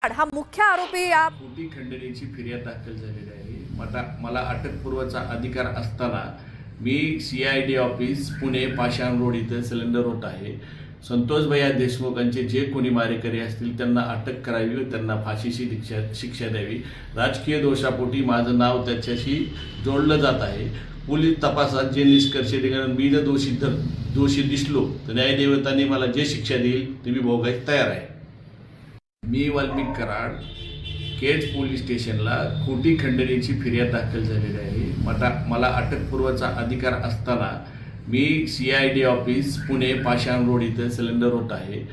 हा मुख्य आरोपी या खोटी खंडणीची फिर्याद दाखल झालेली आहे। मला अटकपूर्वचा अधिकार असताना मी CID ऑफिस पुणे पाषाण रोड इथे सिलेंडर होत आहे। संतोष भैया देशमुखांचे जे कोणी मारेकरी असतील त्यांना अटक करावी व त्यांना फाशीची शिक्षा द्यावी। राजकीय दोषापोटी माझं नाव त्याच्याशी जोडलं जात आहे। पोलीस तपासात जे निष्कर्ष निघाले मी जर दोषी दिसलो तर न्यायदेवतांनी मला जे शिक्षा देईल ती मी भोगायला तयार आहे। मी वाल्मिक कराड केज पोलीस स्टेशनला खोटी खंडणीची फिर्याद दाखल झालेली आहे। मला अटकपूर्वचा अधिकार असताना मी CID ऑफिस पुणे पाषाण रोड इथे सिलेंडर होत आहे।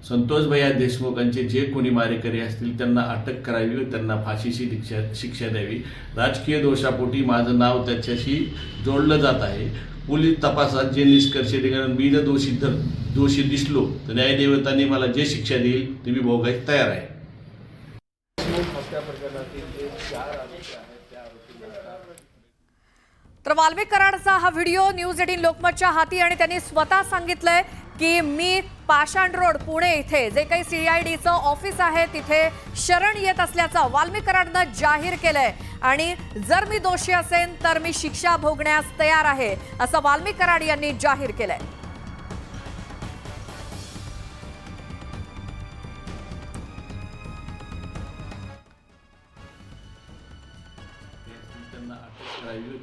संतोष भैया देशमुखांचे जे कोणी मारेकरी असतील त्यांना अटक करावी व त्यांना फाशीची शिक्षा द्यावी। राजकीय दोषापोटी माझं नाव त्याच्याशी जोडलं जात आहे। पोलीस तपासात जे निष्कर्ष निघाले मी जर दोषी दिसलो तर न्यायदेवतांनी मला जे शिक्षा देईल ती मी भोगायला तयार आहे। तर वाल्मिक कराडचा हा व्हिडिओ न्यूज18 लोकमतच्या हाती आणि त्यांनी स्वतः सांगितलंय की मी पाषाण रोड पुणे इथे जे काही CIDचं ऑफिस आहे तिथे शरण येत असल्याचं वाल्मिक कराडनं जाहीर केलंय आणि जर मी दोषी असेन तर मी शिक्षा भोगण्यास तयार आहे असं वाल्मिक कराड यांनी जाहीर केलंय।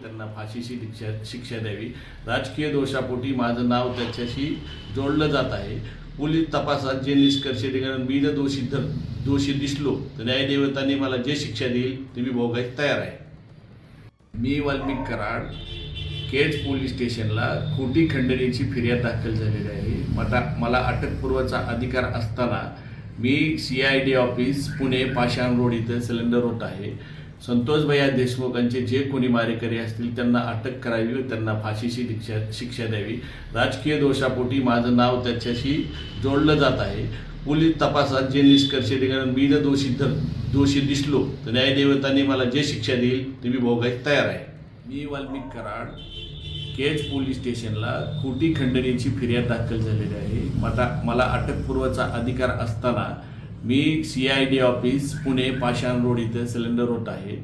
त्यांना फाशीची शिक्षा द्यावी। राजकीय दोषापोटी माझं नाव त्याच्याशी जोडलं जात आहे। पोलीस तपासात जे निष्कर्ष निघाले मी जर दोषी दिसलो तर न्यायदेवतांनी मला जे शिक्षा देईल ती मी भोगायला तयार आहे। मी वाल्मिक कराड केज पोलीस स्टेशनला खोटी खंडणीची फिर्याद दाखल झालेली आहे। मला अटकपूर्वचा अधिकार असताना मी CID ऑफिस पुणे पाषाण रोड इथे सिलेंडर होत आहे। संतोष भैया देशमुखांचे जे कोणी मारेकरी असतील त्यांना अटक करावी व त्यांना फाशीची शिक्षा द्यावी। राजकीय दोषापोटी माझं नाव त्याच्याशी जोडलं जात आहे। पोलीस तपासात जे निष्कर्ष निघाले मी जर दोषी दिसलो तर न्यायदेवतांनी मला जे शिक्षा देईल ती मी भोगायला तयार आहे। मी वाल्मिक कराड केज पोलीस स्टेशनला खोटी खंडणीची फिर्याद दाखल झालेली आहे। मला अटकपूर्वचा अधिकार असताना मी CID ऑफिस पुणे पाषाण रोड इथे सिलेंडर होत आहे।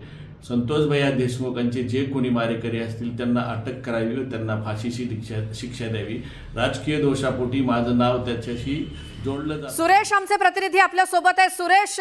संतोष भैया देशमुखांचे जे कोणी मारेकरी असतील त्यांना अटक करावी व त्यांना फाशीची शिक्षा द्यावी। राजकीय दोषापोटी माझं नाव त्याच्याशी जोडलं जातं। सुरेश आमचे प्रतिनिधी आपल्या सोबत आहे। सुरेश,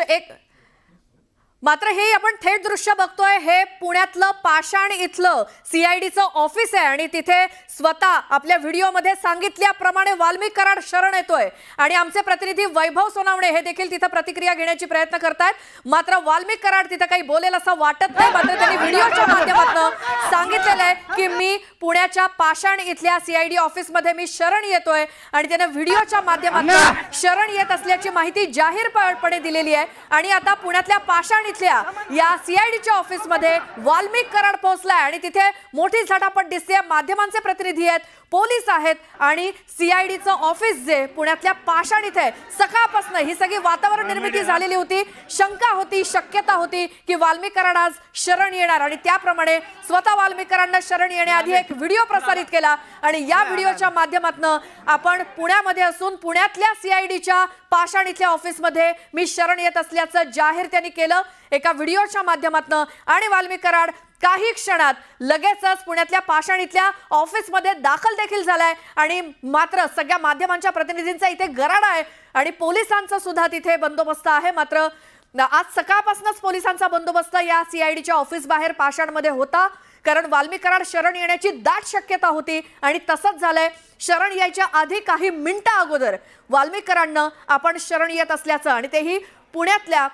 मात्र हे आपण थेट दृश्य बघतोय हे पुण्यातलं पाषाण इथलं CIDचं ऑफिस आहे आणि तिथे स्वतः आपल्या व्हिडिओमध्ये सांगितल्याप्रमाणे वाल्मिक कराड शरण येतोय आणि आमचे प्रतिनिधी वैभव सोनावणे हे देखील तिथे प्रतिक्रिया घेण्याची प्रयत्न करतायत। मात्र वाल्मिक कराड तिथे काही बोलेल असं वाटत नाही। मात्र त्यांनी व्हिडिओच्या माध्यमातून सांगितलेलं आहे की मी पुण्याच्या पाषाण इथल्या CID ऑफिसमध्ये मी शरण येतोय आणि त्याने व्हिडिओच्या माध्यमातून शरण येत असल्याची माहिती जाहीरपणे दिलेली आहे। आणि आता पुण्यातल्या पाषाण या CIDच्या ऑफिसमध्ये वाल्मिक कराड पोहोचलाय आणि तिथे मोठी झटापट दिसते। माध्यमांचे प्रतिनिधी आहेत, पोलीस आहेत आणि CIDचं ऑफिस जे पुण्यातल्या पाषाण इथे सकाळपासून ही सगळी वातावरण निर्मिती झालेली होती। शंका होती, शक्यता होती की वाल्मिक कराड आज शरण येणार आणि त्याप्रमाणे स्वतः वाल्मिक कराडनं शरण येण्याआधी एक व्हिडिओ प्रसारित केला आणि या व्हिडिओच्या माध्यमातून आपण पुण्यामध्ये असून पुण्यातल्या CIDच्या पाषाण इथल्या ऑफिसमध्ये मी शरण येत असल्याचं जाहीर त्यांनी केलं एका व्हिडिओच्या माध्यमातून। आणि वाल्मिक कराड काही क्षणात लगेचच पुण्यातल्या पाषाण इथल्या ऑफिसमध्ये दाखल देखील झालाय आणि मात्र सगळ्या माध्यमांच्या प्रतिनिधींचा इथे गराडा आहे आणि पोलिसांचा सुद्धा तिथे बंदोबस्त आहे। मात्र आज सकाळपासूनच पोलिसांचा बंदोबस्त या CIDच्या ऑफिस बाहेर पाषाणमध्ये होता कारण वाल्मिक कराड शरण येण्याची दाट शक्यता होती आणि तसंच झालंय। शरण यायच्या आधी काही मिनिटं अगोदर वाल्मिक कराडनं आपण शरण येत असल्याचं आणि तेही पुण्यातल्या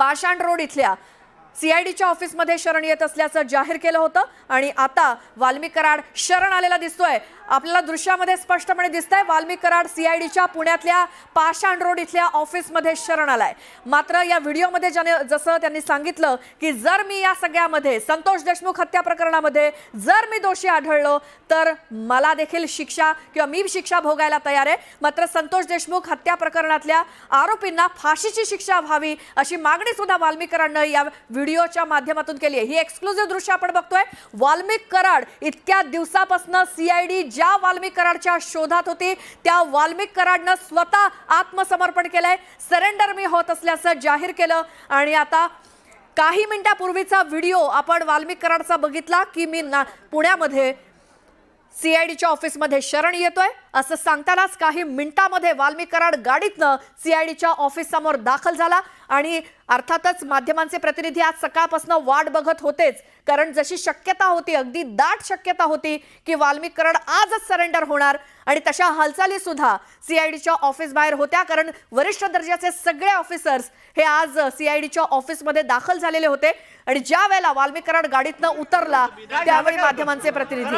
पाषाण रोड इथल्या CIDच्या ऑफिसमध्ये शरण येत असल्याचं जाहीर केलं होतं आणि आता वाल्मिक कराड शरण आलेला दिसतोय। आपल्याला दृश्यामध्ये स्पष्टपणे दिसतंय वाल्मिक कराड CIDच्या पुण्यातल्या पाषाण रोड इथल्या ऑफिसमध्ये शरण आलाय। मात्र या व्हिडिओमध्ये जसं त्यांनी सांगितलं की जर मी या सगळ्यामध्ये संतोष देशमुख हत्या प्रकरणामध्ये जर मी दोषी आढळलो तर मला देखील शिक्षा किंवा मी शिक्षा भोगायला तयार आहे। मात्र संतोष देशमुख हत्या प्रकरणातल्या आरोपींना फाशीची शिक्षा व्हावी अशी मागणी सुद्धा वाल्मिक कराडनं या व्हिडिओच्या माध्यमातून केली आहे। ही एक्सक्लुझिव्ह दृश्य आपण बघतोय। वाल्मिक कराड इतक्या दिवसापासून CID ज्या वाल्मिक कराडच्या शोधात होती त्या वाल्मिक कराडनं स्वतः आत्मसमर्पण केलंय, सरेंडर मी होत असल्याचं जाहीर केलं। आणि आता काही मिनिटापूर्वीचा व्हिडिओ आपण वाल्मिक कराडचा बघितला की मी पुण्यामध्ये सीआयडीच्या ऑफिसमध्ये शरण येतोय असं सांगतानाच काही मिनिटांमध्ये वाल्मिक कराड गाडीतनं सीआयडीच्या ऑफिस समोर दाखल झाला। आणि अर्थातच माध्यमांचे प्रतिनिधी आज सकाळपासून वाट बघत होतेच, कारण जशी शक्यता होती, अगदी दाट शक्यता होती की वाल्मिक कराड आजच सरेंडर होणार आणि तशा हालचाली सुद्धा सीआयडीच्या ऑफिस बाहेर होत्या, कारण वरिष्ठ दर्जाचे सगळे ऑफिसर्स हे आज सीआयडीच्या ऑफिसमध्ये दाखल झालेले होते। आणि ज्या वेळेला वाल्मिक कराड गाडीतनं उतरला त्यावेळी माध्यमांचे प्रतिनिधी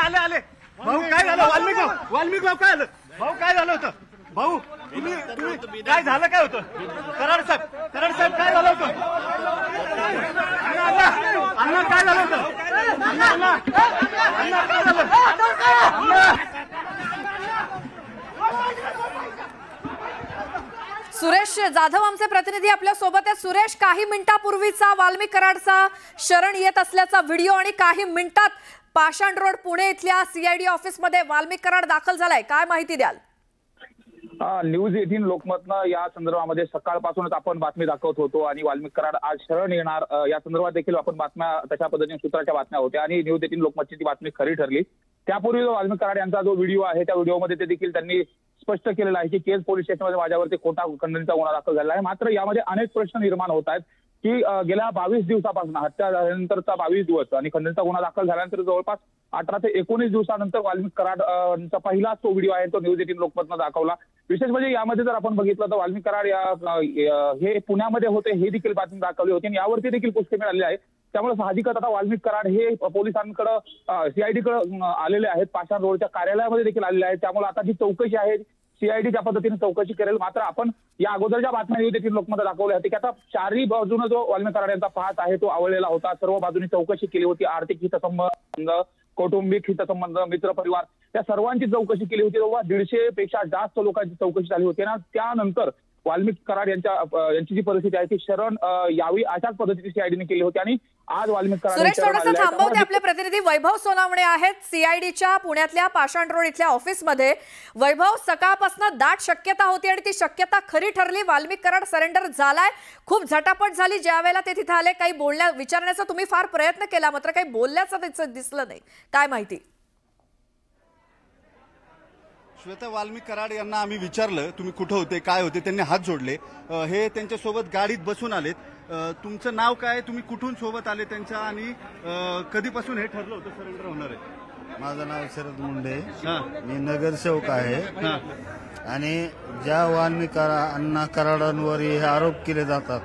आले आले भाऊ काय झालं? वाल्मिक भाऊ काय झालं? भाऊ काय झालं होतं? भाऊ तुम्ही काय झालं? काय होतं? कराड साहेब काय झालं होतं? अण्णा काय झालं होतं? अण्णा काय झालं? सुरेश जाधव आमचे प्रतिनिधी आपल्या सोबत आहेत। सुरेश, काही मिनिटापूर्वीचा वाल्मिक कराडचा शरण येत असल्याचा व्हिडिओ आणि काही मिनिटात पाषाण रोड पुणे इथल्या सीआयडी ऑफिसमध्ये वाल्मिक कराड दाखल झालाय, काय माहिती द्याल? न्यूज 18 लोकमतनं या संदर्भामध्ये सकाळपासूनच आपण बातमी दाखवत होतो आणि वाल्मिक कराड आज शरण येणार या संदर्भात देखील आपण बातम्या तशा पद्धतीने सूत्राच्या बातम्या होत्या आणि न्यूज 18 लोकमतची ती बातमी खरी ठरली। त्यापूर्वी वाल्मिक कराड यांचा जो व्हिडिओ आहे त्या व्हिडिओमध्ये ते देखील त्यांनी स्पष्ट केलेलं आहे की केज पोलीस स्टेशनमध्ये माझ्यावरती खोटा खंडणीचा गुन्हा दाखल झाला आहे। मात्र यामध्ये अनेक प्रश्न निर्माण होत आहेत की गेल्या 22 दिवसापासून हत्या झाल्यानंतरचा 22 दिवस आणि खंडणीचा गुन्हा दाखल झाल्यानंतर जवळपास 18 ते 19 दिवसानंतर वाल्मिक कराडचा पहिलाच तो व्हिडिओ आहे तो न्यूज 18 लोकमतनं दाखवला। विशेष म्हणजे यामध्ये जर आपण बघितलं तर वाल्मिक कराड हे पुण्यामध्ये होते हे देखील बातमी दाखवली होती आणि यावरती देखील पुष्टी मिळाली आहे। त्यामुळे साहजिकच आता वाल्मिक कराड हे पोलिसांकडे सीआयडीकडे आलेले आहेत, पाषाण रोडच्या कार्यालयामध्ये देखील आलेले आहेत। त्यामुळे आता जी चौकशी आहे सीआयडी त्या पद्धतीने चौकशी करेल। मात्र आपण या अगोदरच्या बातम्या देखील लोकमत दाखवल्या होती की आता चारही बाजूने जो वाल्मिक कराड यांचा पाहत आहे तो आवळलेला होता, सर्व बाजूनी चौकशी केली होती, आर्थिक हितसंबंध, कौटुंबिक हितसंबंध, मित्र परिवार या सर्वांची चौकशी केली होती। तेव्हा 150 पेक्षा जास्त लोकांची चौकशी झाली होती ना। त्यानंतर वाल्मिक कराड यांची जी परिस्थिती आहे ती शरण यावी अशाच पद्धतीने सीआयडीने केली होती आणि आज वाल्मिक कराड सुरेश थोडंसं थांबवते, आपले प्रतिनिधी वैभव सोनावणे आहेत सीआयडीच्या पुण्यातल्या पाषाण रोड इथल्या ऑफिसमध्ये। वैभव, सकाळपासून दाट शक्यता होती आणि ती शक्यता खरी ठरली, वाल्मिक कराड सरेंडर झालाय, खूप झटापट झाली ज्या वेळेला ते तिथे आले। काही विचारण्याचा तुम्ही फार प्रयत्न केला मात्र काही बोलल्याचं त्याचं दिसलं नाही, काय माहिती? श्वेता, वाल्मिक कराड यांना आम्ही विचारलं तुम्ही कुठे होते, काय होते, त्यांनी हात जोडले। हे त्यांच्यासोबत गाडीत बसून आलेत। तुमचं नाव काय, तुम्ही कुठून सोबत आले त्यांच्या आणि कधीपासून हे ठरलं होतं सरेंडर होणार आहे? माझं नाव शरद मुंडे, मी नगरसेवक आहे आणि ज्या वाल्मिक अण्णा कराडांवर हे आरोप केले जातात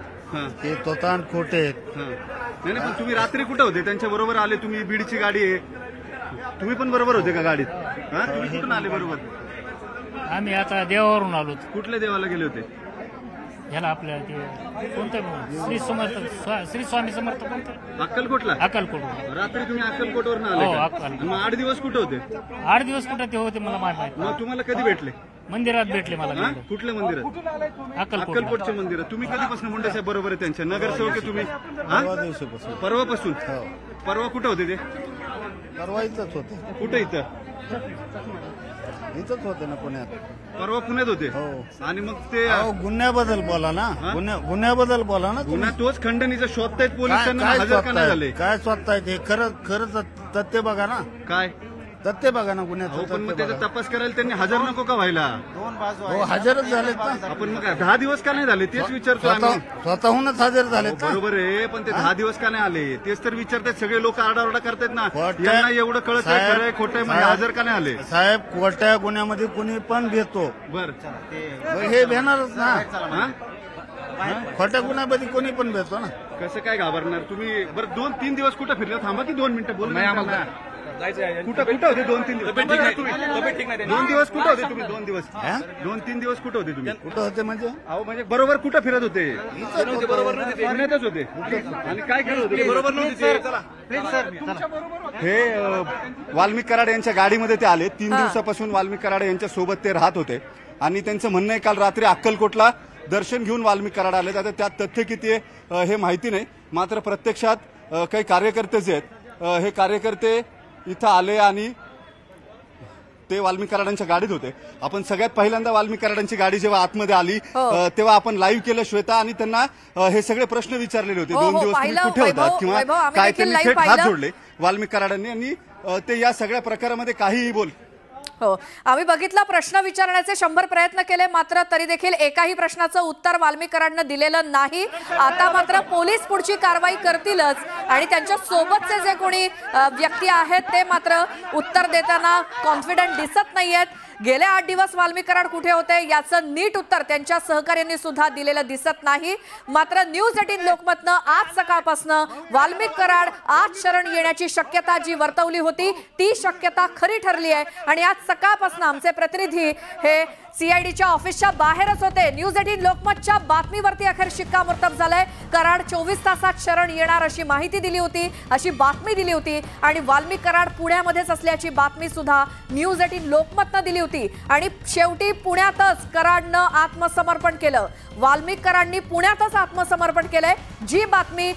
ते तोतान खोटे आहेत। नाही पण तुम्ही रात्री कुठे होते? त्यांच्या बरोबर आले तुम्ही? बीडची गाडी आहे, तुम्ही पण बरोबर होते का गाडीत? तुम्ही कुठून आले बरोबर? आम्ही आता देवावरून आलो। कुठल्या देवाला गेले होते? ह्याला आपल्या ते कोणतं श्री स्वामी समर्थ कोणतं? अक्कलकोटला? अक्कलकोट। रात्री तुम्ही अक्कलकोटवरून आले? हो, अक्कलकोट। मग 8 दिवस कुठे होते? 8 दिवस कुठे ते होते मला माहित नाही। मग तुम्हाला कधी भेटले? मंदिरात भेटले मला। कुठल्या मंदिरात? अक्कलकोट। अक्कलकोटच्या मंदिरात। तुम्ही कधीपासून मुंडे साहेब बरोबर आहे त्यांच्या? नगरसेवक आहे तुम्ही? परवापासून? परवा कुठे होते ते? परवा इथंच होते। कुठे? इथंच होते ना पुण्यात। परवा पुण्यात होते? आणि मग ते गुन्ह्याबद्दल बोला ना, गुन्ह्याबद्दल बोला ना। गुन्हा तोच खंडणीचा शोधतायत पोलिसांना, हजर का नाही झाले? काय शोधतायत हे? खरंच तथ्य बघा ना, काय तथ्य बघा ना गुन्ह्याचं। पण मग त्याचा तपास करायला त्यांनी हजर नको का व्हायला? हो, हजरच झालेत ना। आपण मग 10 दिवस का नाही झाले तेच विचारतो आम्ही। स्वतःहूनच हजर झालेत। बरोबर आहे, पण ते 10 दिवस का नाही आले तेच तर विचारतात सगळे लोक, आरडाओरडा करतात ना। यांना एवढं कळत आहे खरंय खोटं म्हणजे हजर का नाही आले? साहेब, खोट्या गुन्ह्यामध्ये कुणी पण भेटतो, बर हे भेटणारच ना। खोट्या गुन्ह्यामध्ये कोणी पण भेटतो ना। कसं काय घाबरणार तुम्ही? बरं 2-3 दिवस कुठे फिरला? थांबा की 2 मिनिटं बोल. कुठं होते 2-3 दिवस? 2 दिवस कुठं होते तुम्ही? 2 दिवस 2-3 दिवस कुठं होते तुम्ही? कुठं होते म्हणजे अहो म्हणजे बरोबर कुठं फिरत होते? पुण्यातच होते. आणि काय करत होते? बरोबर नव्हते. हे वाल्मिक कराड यांच्या गाडीमध्ये ते आले. 3 दिवसापासून वाल्मिक कराड यांच्या सोबत ते राहत होते आणि त्यांचं म्हणणं आहे काल रात्री अक्कलकोटला दर्शन घेऊन वाल्मिक कराड आले. आता त्यात तथ्य किती आहे हे माहिती नाही. मात्र प्रत्यक्षात काही कार्यकर्ते जे आहेत हे कार्यकर्ते इथं आले आणि ते वाल्मिक कराडांच्या गाडीत होते. आपण सगळ्यात पहिल्यांदा वाल्मिक कराडांची गाडी जेव्हा आतमध्ये आली तेव्हा आपण लाईव्ह केलं श्वेता आणि त्यांना हे सगळे प्रश्न विचारलेले होते. 2 दिवस तुम्ही कुठे होतात किंवा काय, त्यांनी थेट हात जोडले वाल्मिक कराडांनी आणि ते या सगळ्या प्रकारामध्ये काहीही बोल. हो, आम्ही बघितला प्रश्न विचारण्याचे 100 प्रयत्न केले, मात्र तरी देखील एकाही प्रश्नाचं उत्तर वाल्मिक कराडनं दिलेलं नाही. आता मात्र पोलीस पुढची कारवाई करतीलच आणि त्यांच्या सोबतचे जे कोणी व्यक्ती आहेत ते मात्र उत्तर देताना कॉन्फिडंट दिसत नाहीयेत. गेले 8 दिवस वाल्मिक कराड कुठे होते याचं नीट उत्तर त्यांच्या सहकार्यांनी सुद्धा दिलेलं दिसत नाही. मात्र न्यूज 18 लोकमतनं आज सकाळपासनं वाल्मिक कराड आज शरण येण्याची शक्यता जी वर्तवली होती ती शक्यता खरी ठरली आहे आणि आज सकाळपासून आमचे प्रतिनिधी हे सीआयडीच्या ऑफिसच्या बाहेरच होते. न्यूज 18 लोकमतच्या बातमीवरती अखेर शिक्कामोर्तब झालंय. कराड 24 तासात शरण येणार अशी माहिती दिली होती, अशी बातमी दिली होती आणि वाल्मिक कराड पुण्यामध्येच असल्याची बातमी सुद्धा न्यूज 18 लोकमतनं दिली होती आणि शेवटी पुण्यातच कराडनं आत्मसमर्पण केलं. वाल्मिक कराडनी पुण्यातच आत्मसमर्पण केलंय. जी बातमी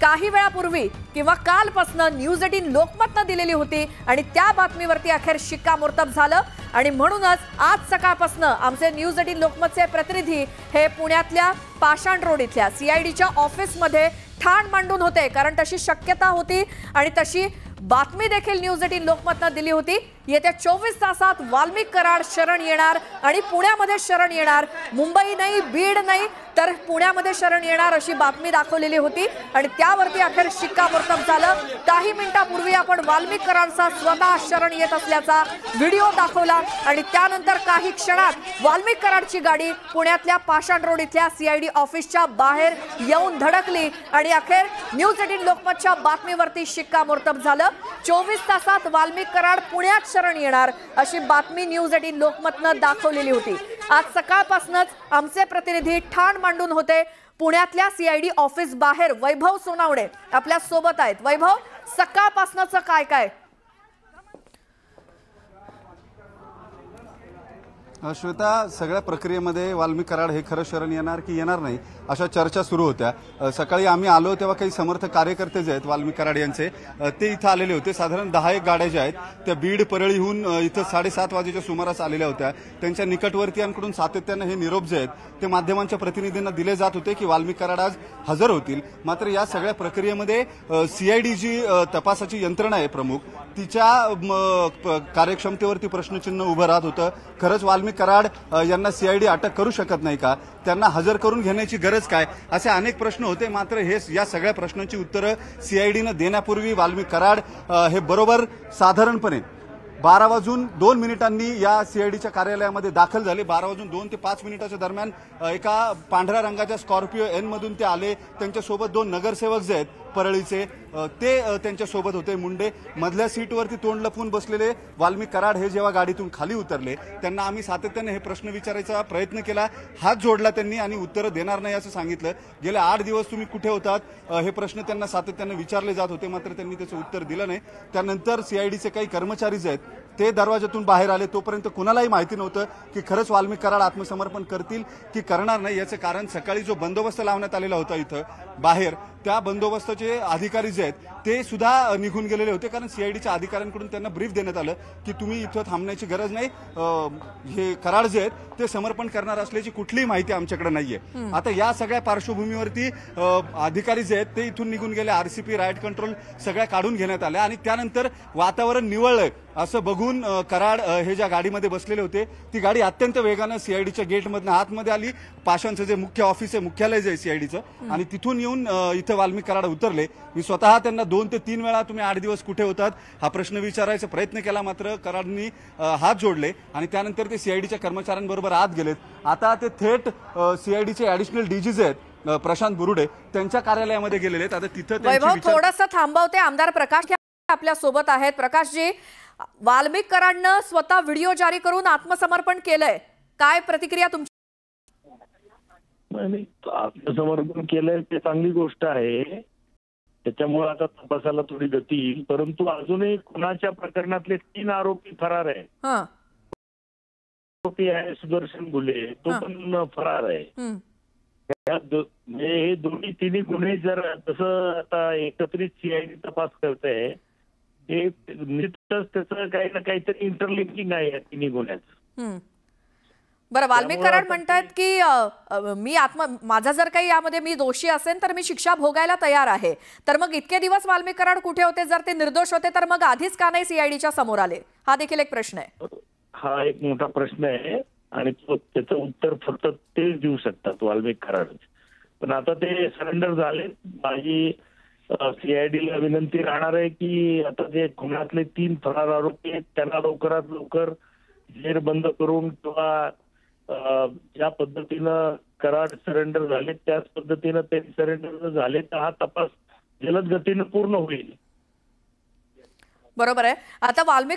काही वेळापूर्वी किंवा कालपासनं न्यूज 18 लोकमतनं दिलेली होती आणि त्या बातमीवरती अखेर शिक्कामोर्तब झालं आणि म्हणूनच आज सकाळपासनं आमचे न्यूज 18 लोकमतचे प्रतिनिधी हे पुण्यातल्या पाषाण रोड इथल्या सीआयडीच्या ऑफिसमध्ये ठाण मांडून होते, कारण तशी शक्यता होती आणि तशी बातमी देखील न्यूज 18 लोकमतनं दिली होती. येत्या 24 तासात वाल्मिक कराड शरण येणार आणि पुण्यामध्ये शरण येणार. मुंबई नाही, बीड नाही तर पुण्यामध्ये शरण येणार अशी बातमी दाखवलेली होती आणि त्यावरती अखेर शिक्कामोर्तब झालं. काही मिनिटांपूर्वी आपण वाल्मिक कराडचा स्वतः शरण येत असल्याचा व्हिडिओ दाखवला आणि त्यानंतर काही क्षणात वाल्मिक कराडची गाडी पुण्यातल्या पाषाण रोड इथल्या सीआयडी ऑफिसच्या बाहेर येऊन धडकली आणि अखेर न्यूज 18 लोकमतच्या बातमीवरती शिक्कामोर्तब झालं. 24 तासात वाल्मिक कराड पुण्यात शरण येणार अशी बातमी न्यूज 18 लोकमतनं दाखवलेली होती. आज सकाळपासूनच आमचे प्रतिनिधी ठाण मांडून होते पुण्यातल्या सीआयडी ऑफिस बाहेर. वैभव सोनावणे आपल्या सोबत आहेत. वैभव, सकाळपासूनच काय श्वेता, सगळ्या प्रक्रियेमध्ये वाल्मिक कराड हे खरं शरण येणार की येणार नाही अशा चर्चा सुरू होत्या. सकाळी आम्ही आलो तेव्हा काही समर्थक कार्यकर्ते जे आहेत वाल्मिक कराड यांचे ते इथं आलेले होते. साधारण 10 गाड्या ज्या आहेत त्या बीड परळीहून इथं 7:30 वाजेच्या सुमारास आलेल्या होत्या. त्यांच्या निकटवर्तीयांकडून सातत्यानं हे निरोप जे आहेत ते माध्यमांच्या प्रतिनिधींना दिले जात होते की वाल्मिक कराड आज हजर होतील. मात्र या सगळ्या प्रक्रियेमध्ये सीआयडी जी तपासाची यंत्रणा आहे प्रमुख, तिच्या कार्यक्षमतेवरती प्रश्नचिन्ह उभं राहत होतं. खरंच वाल्मिक कराड यांना सीआयडी अटक करू शकत नाही का? त्यांना हजर करून घेण्याची गरज काय? असे अनेक प्रश्न होते. मात्र हे या सगळ्या प्रश्नांची उत्तरं सीआयडीनं देण्यापूर्वी वाल्मिक कराड हे बरोबर साधारणपणे 12:02 या सीआयडीच्या कार्यालयामध्ये दाखल झाले. 12:02 ते 5 मिनिटाच्या दरम्यान एका पांढऱ्या रंगाच्या स्कॉर्पिओ एन मधून ते आले. त्यांच्यासोबत 2 नगरसेवक जे आहेत परळीचे ते त्यांच्यासोबत होते. मुंडे मधल्या सीटवरती तोंड लपवून बसलेले वाल्मिक कराड हे जेव्हा गाडीतून खाली उतरले त्यांना आम्ही सातत्याने हे प्रश्न विचारायचा प्रयत्न केला. हात जोडला त्यांनी आणि उत्तरं देणार नाही असं सांगितलं. गेले 8 दिवस तुम्ही कुठे होतात हे प्रश्न त्यांना सातत्याने विचारले जात होते, मात्र त्यांनी त्याचं उत्तर दिलं नाही. त्यानंतर सीआयडीचे काही कर्मचारी जे आहेत ते दरवाजातून बाहेर आले. तोपर्यंत कुणालाही माहिती नव्हतं की खरंच वाल्मिक कराड आत्मसमर्पण करतील की करणार नाही. याचं कारण सकाळी जो बंदोबस्त लावण्यात आलेला होता इथं बाहेर, त्या बंदोबस्ताचे अधिकारी जे आहेत ते सुद्धा निघून गेलेले होते. कारण सीआयडीच्या अधिकाऱ्यांकडून त्यांना ब्रीफ देण्यात आलं की तुम्ही इथं थांबण्याची गरज नाही, हे कराड जे आहेत ते समर्पण करणार असल्याची कुठलीही माहिती आमच्याकडे नाहीये. आता या सगळ्या पार्श्वभूमीवरती अधिकारी जे आहेत ते इथून निघून गेले. आरसीपी, राईट कंट्रोल सगळ्या काढून घेण्यात आल्या आणि त्यानंतर वातावरण निवळलंय असं बघून कराड हे ज्या गाडीमध्ये बसलेले होते ती गाडी अत्यंत वेगानं सीआयडीच्या गेटमधनं आतमध्ये आली. पाषाणचं जे मुख्य ऑफिस आहे, मुख्यालय जे आहे सीआयडीचं, आणि तिथून येऊन इथं वाल्मिक कराड उतरले. मी स्वतः त्यांना 2 ते 3 वेळा तुम्ही 8 दिवस कुठे होतात हा प्रश्न विचारायचा प्रयत्न केला, मात्र कराडनी हात जोडले आणि त्यानंतर ते सीआयडीच्या कर्मचाऱ्यांबरोबर आत गेलेत. आता ते थेट सीआयडीचे ऍडिशनल डीजी जे आहेत प्रशांत बुरुडे त्यांच्या कार्यालयामध्ये गेलेले आहेत. आता तिथं वैभव थोडंसं थांबवते. आमदार प्रकाश आपल्या सोबत आहेत प्रकाशजी. वाल्मिक कराडनं स्वतः व्हिडिओ जारी करून आत्मसमर्पण केलंय, काय प्रतिक्रिया तुमची? नाही, आत्मसमर्पण केलंय ते चांगली गोष्ट आहे. त्याच्यामुळे आता तपासाला थोडी गती येईल. परंतु अजूनही खुनाच्या प्रकरणातले 3 आरोपी फरार आहे. आरोपी आहे सुदर्शन घुले, तो पण फरार आहे. म्हणजे हे तिन्ही गुन्हे जर तसं आता एकत्रित सीआयडी तपास करते, हे निश्चितच त्याचं काही ना काहीतरी इंटरलिंकिंग आहे या तिन्ही गुन्ह्याचं. बरं, वाल्मिक कराड म्हणतात की माझा जर काही यामध्ये मी दोषी असेल तर मी शिक्षा भोगायला तयार आहे. तर मग इतके दिवस वाल्मिक कराड कुठे होते? जर ते निर्दोष होते तर मग आधीच का नाही सीआयडीच्या समोर आले? हा देखील एक प्रश्न आहे. हा एक मोठा प्रश्न आहे आणि त्याचं उत्तर फक्त तेच देऊ शकतात, वाल्मिक कराड. पण आता ते सरेंडर झाले. माझी सीआयडीला विनंती राहणार आहे की आता जे खुनातले 3 फरार आरोपी आहेत त्यांना लवकरात लवकर जेरबंद करून किंवा ज्या पद्धतीनं कराड सरेंडर झाले त्याच पद्धतीनं ते सरेंडर झाले तर हा तपास जलद गतीनं पूर्ण होईल. बरोबर आहे. आता वाल्मिक